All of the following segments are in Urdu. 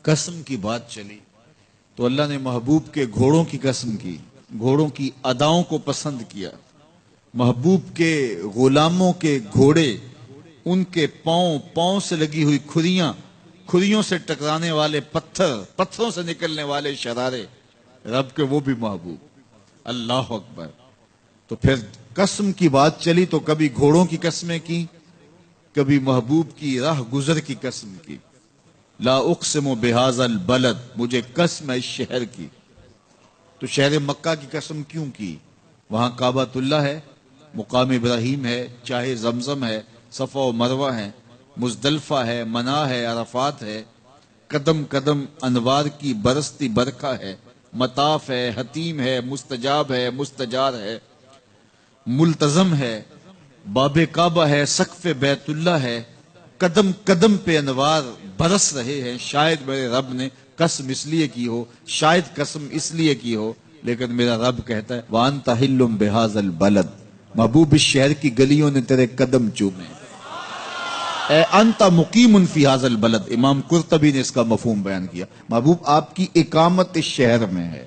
قسم کی بات چلی تو اللہ نے محبوب کے گھوڑوں کی قسم کی، گھوڑوں کی اداؤں کو پسند کیا۔ محبوب کے غلاموں کے گھوڑے، ان کے پاؤں سے لگی ہوئی کھریوں سے ٹکرانے والے پتھروں سے نکلنے والے شرارے، رب کے وہ بھی محبوب۔ اللہ اکبر۔ تو پھر قسم کی بات چلی تو کبھی گھوڑوں کی قسمیں کی، کبھی محبوب کی راہ گزر کی قسم کی۔ لا اقسم بہذا البلد، مجھے قسم ہے اس شہر کی۔ تو شہر مکہ کی قسم کیوں کی؟ وہاں کعبۃ اللہ ہے، مقام ابراہیم ہے، چاہے زمزم ہے، صفا و مروہ ہے، مزدلفہ ہے، منا ہے، عرفات ہے، قدم قدم انوار کی برستی برکھا ہے، مطاف ہے، حتیم ہے، مستجاب ہے، مستجار ہے، ملتزم ہے، باب کعبہ ہے، سقف بیت اللہ ہے، قدم قدم پہ انوار برس رہے ہیں۔ شاید میرے رب نے قسم اس لیے کی ہو، شاید قسم اس لیے کی ہو، لیکن میرا رب کہتا ہے وَأَنْتَ حِلٌّ بِهَذَا الْبَلَدِ، محبوب اس شہر کی گلیوں نے تیرے قدم چومے۔ اے انت مقیم فی هذا البلد، امام قرطبی نے اس کا مفہوم بیان کیا۔ محبوب آپ کی اقامت اس شہر میں ہے،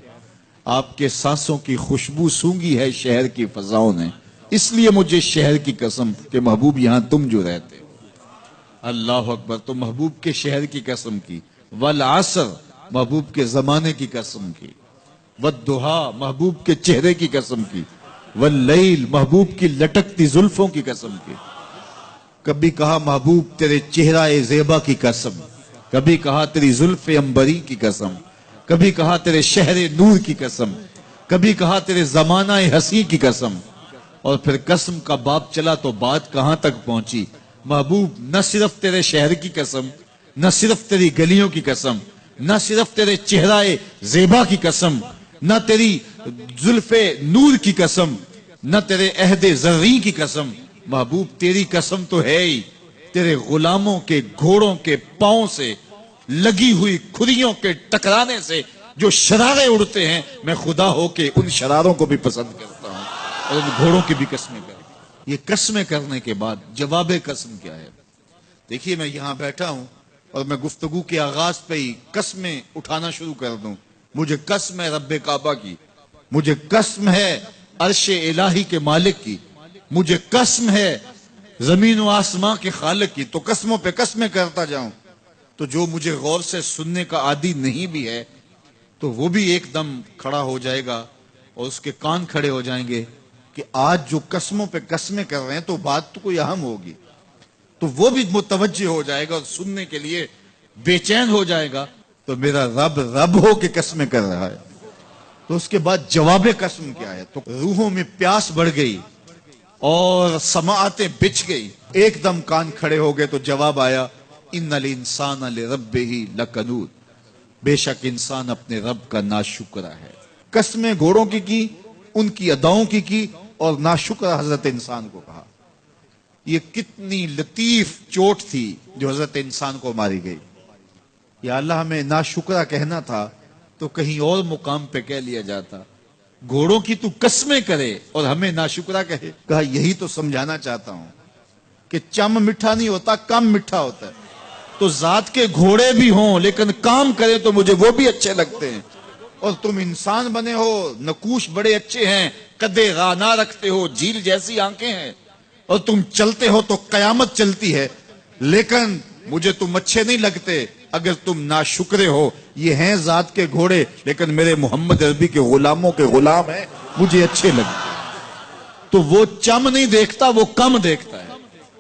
آپ کے سانسوں کی خوشبو سونگی ہے شہر کی فضاؤں نے، اس لیے مجھے شہر کی قسم کہ محبوب یہاں تم جو رہتے ہو۔ اللہ اکبر۔ تو محبوب کے شہر کی قسم کی، والعصر، محبوب کے زمانے کی قسم کی، والضحیٰ، محبوب کے چہرے کی قسم کی، واللیل، محبوب کی لٹکتی زلفوں کی قسم کی۔ کبھی کہا محبوب تیرے چہرہ زیبا کی قسم، کبھی کہا تیری زلف عنبری کی قسم، کبھی کہا تیرے شہر نور کی قسم، کبھی کہا تیرے زمانہ حسین کی قسم۔ اور پھر قسم کا باب چلا تو بات کہاں تک پہنچی؟ محبوب نہ صرف تیرے شہر کی قسم، نہ صرف تیری گلیوں کی قسم، نہ صرف تیرے چہرہ زیبا کی قسم، نہ تیری زلف نور کی قسم، نہ تیرے عہد زرعی کی قسم، محبوب تیری قسم تو ہے ہی تیرے غلاموں کے گھوڑوں کے پاؤں سے لگی ہوئی کھریوں کے ٹکرانے سے جو شرارے اڑتے ہیں، میں خدا ہو کے ان شراروں کو بھی پسند کرتا ہوں اور ان گھوڑوں کی بھی قسمیں کرتا ہوں۔ یہ قسمیں کرنے کے بعد جواب قسم کیا ہے؟ دیکھیے میں یہاں بیٹھا ہوں اور میں گفتگو کے آغاز پہ ہی قسمیں اٹھانا شروع کر دوں۔ مجھے قسم ہے رب کعبہ کی، مجھے قسم ہے عرش الہی کے مالک کی، مجھے قسم ہے زمین و آسمان کے خالق کی، تو قسموں پہ قسمیں کرتا جاؤں تو جو مجھے غور سے سننے کا عادی نہیں بھی ہے تو وہ بھی ایک دم کھڑا ہو جائے گا اور اس کے کان کھڑے ہو جائیں گے کہ آج جو قسموں پہ قسمیں کر رہے ہیں تو بات تو کوئی اہم ہوگی، تو وہ بھی متوجہ ہو جائے گا اور سننے کے لیے بے چین ہو جائے گا۔ تو میرا رب ہو کے قسمیں کر رہا ہے، تو اس کے بعد جواب قسم کیا ہے؟ تو روحوں میں پیاس بڑھ گئی اور سماعتیں بچھ گئی، ایک دم کان کھڑے ہو گئے تو جواب آیا ان الانسان لربہ لکنود، بے شک انسان اپنے رب کا ناشکرہ ہے۔ قسمیں گھوڑوں کی ان کی اداؤں کی اور ناشکرہ حضرت انسان کو کہا۔ یہ کتنی لطیف چوٹ تھی جو حضرت انسان کو ماری گئی۔ یا اللہ ہمیں ناشکرہ کہنا تھا تو کہیں اور مقام پہ کہہ لیا جاتا، گھوڑوں کی تو قسمیں کرے اور ہمیں ناشکرہ کہے۔ کہا یہی تو سمجھانا چاہتا ہوں کہ چم میٹھا نہیں ہوتا، کم میٹھا ہوتا ہے۔ تو ذات کے گھوڑے بھی ہوں لیکن کام کرے تو مجھے وہ بھی اچھے لگتے ہیں، اور تم انسان بنے ہو، نقوش بڑے اچھے ہیں، قدے رانا رکھتے ہو، جھیل جیسی آنکھیں ہیں، اور تم چلتے ہو تو قیامت چلتی ہے، لیکن مجھے تم اچھے نہیں لگتے اگر تم ناشکرے ہو۔ یہ ہیں ذات کے گھوڑے لیکن میرے محمد عربی کے غلاموں کے غلام ہیں، مجھے اچھے لگتے ہیں۔ تو وہ چم نہیں دیکھتا، وہ کم دیکھتا ہے۔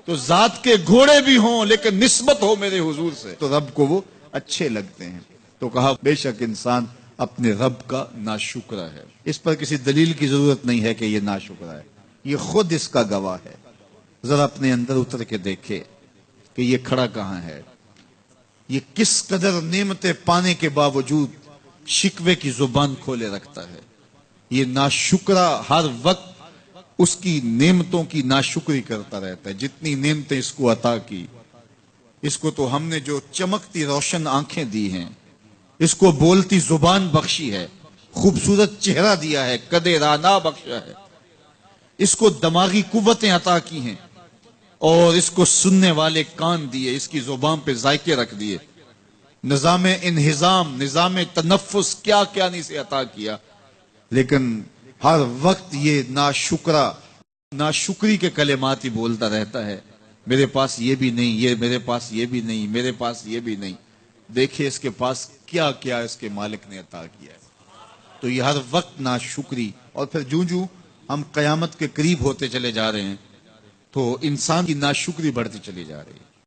تو ذات کے گھوڑے بھی ہوں لیکن نسبت ہو میرے حضور سے تو رب کو وہ اچھے لگتے ہیں۔ تو کہا بے شک انسان اپنے رب کا ناشکرہ ہے۔ اس پر کسی دلیل کی ضرورت نہیں ہے کہ یہ ناشکرہ ہے، یہ خود اس کا گواہ ہے۔ ذرا اپنے اندر اتر کے دیکھے کہ یہ کھڑا کہاں ہے، یہ کس قدر نعمتیں پانے کے باوجود شکوے کی زبان کھولے رکھتا ہے۔ یہ ناشکرہ ہر وقت اس کی نعمتوں کی ناشکری کرتا رہتا ہے۔ جتنی نعمتیں اس کو عطا کی، اس کو تو ہم نے جو چمکتی روشن آنکھیں دی ہیں، اس کو بولتی زبان بخشی ہے، خوبصورت چہرہ دیا ہے، قد رانا بخشا ہے، اس کو دماغی قوتیں عطا کی ہیں، اور اس کو سننے والے کان دیے، اس کی زبان پہ ذائقے رکھ دیے، نظام انہضام، نظام تنفس، کیا کیا نہیں سے عطا کیا، لیکن ہر وقت یہ ناشکری کے کلمات ہی بولتا رہتا ہے، میرے پاس یہ بھی نہیں، یہ میرے پاس یہ بھی نہیں، میرے پاس یہ بھی نہیں۔ دیکھیں اس کے پاس کیا کیا اس کے مالک نے عطا کیا ہے۔ تو یہ ہر وقت ناشکری، اور پھر جوں ہم قیامت کے قریب ہوتے چلے جا رہے ہیں تو انسان کی ناشکری بڑھتی چلی جا رہی ہے۔